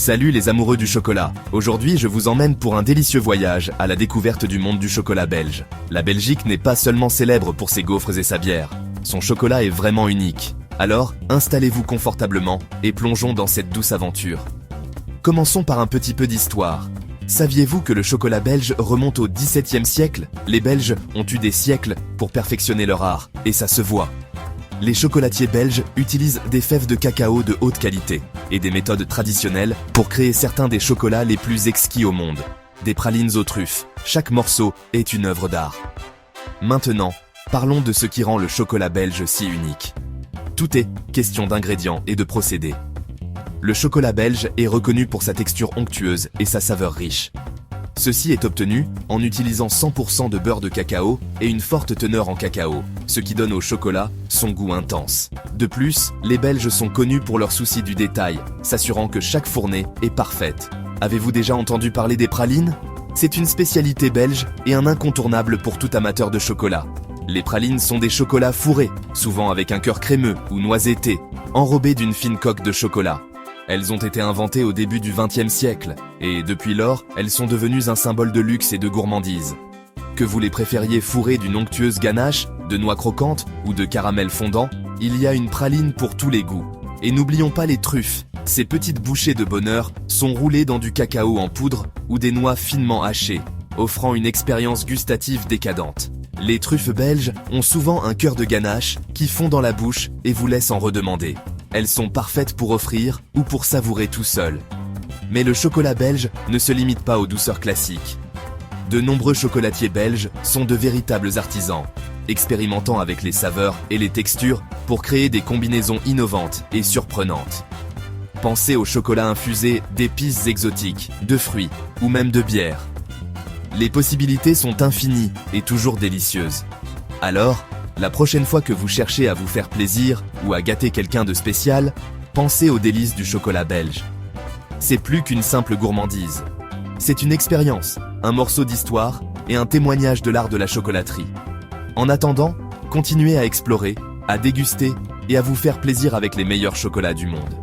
Salut les amoureux du chocolat. Aujourd'hui, je vous emmène pour un délicieux voyage à la découverte du monde du chocolat belge. La Belgique n'est pas seulement célèbre pour ses gaufres et sa bière. Son chocolat est vraiment unique. Alors, installez-vous confortablement et plongeons dans cette douce aventure. Commençons par un petit peu d'histoire. Saviez-vous que le chocolat belge remonte au XVIIe siècle? Les Belges ont eu des siècles pour perfectionner leur art, et ça se voit. Les chocolatiers belges utilisent des fèves de cacao de haute qualité et des méthodes traditionnelles pour créer certains des chocolats les plus exquis au monde. Des pralines aux truffes, chaque morceau est une œuvre d'art. Maintenant, parlons de ce qui rend le chocolat belge si unique. Tout est question d'ingrédients et de procédés. Le chocolat belge est reconnu pour sa texture onctueuse et sa saveur riche. Ceci est obtenu en utilisant 100% de beurre de cacao et une forte teneur en cacao, ce qui donne au chocolat son goût intense. De plus, les Belges sont connus pour leur souci du détail, s'assurant que chaque fournée est parfaite. Avez-vous déjà entendu parler des pralines? C'est une spécialité belge et un incontournable pour tout amateur de chocolat. Les pralines sont des chocolats fourrés, souvent avec un cœur crémeux ou noisetté, enrobés d'une fine coque de chocolat. Elles ont été inventées au début du XXe siècle, et depuis lors, elles sont devenues un symbole de luxe et de gourmandise. Que vous les préfériez fourrées d'une onctueuse ganache, de noix croquantes ou de caramel fondant, il y a une praline pour tous les goûts. Et n'oublions pas les truffes. Ces petites bouchées de bonheur sont roulées dans du cacao en poudre ou des noix finement hachées, offrant une expérience gustative décadente. Les truffes belges ont souvent un cœur de ganache qui fond dans la bouche et vous laisse en redemander. Elles sont parfaites pour offrir ou pour savourer tout seul. Mais le chocolat belge ne se limite pas aux douceurs classiques. De nombreux chocolatiers belges sont de véritables artisans, expérimentant avec les saveurs et les textures pour créer des combinaisons innovantes et surprenantes. Pensez au chocolat infusé d'épices exotiques, de fruits ou même de bière. Les possibilités sont infinies et toujours délicieuses. Alors, la prochaine fois que vous cherchez à vous faire plaisir ou à gâter quelqu'un de spécial, pensez aux délices du chocolat belge. C'est plus qu'une simple gourmandise. C'est une expérience, un morceau d'histoire et un témoignage de l'art de la chocolaterie. En attendant, continuez à explorer, à déguster et à vous faire plaisir avec les meilleurs chocolats du monde.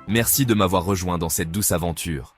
Merci de m'avoir rejoint dans cette douce aventure.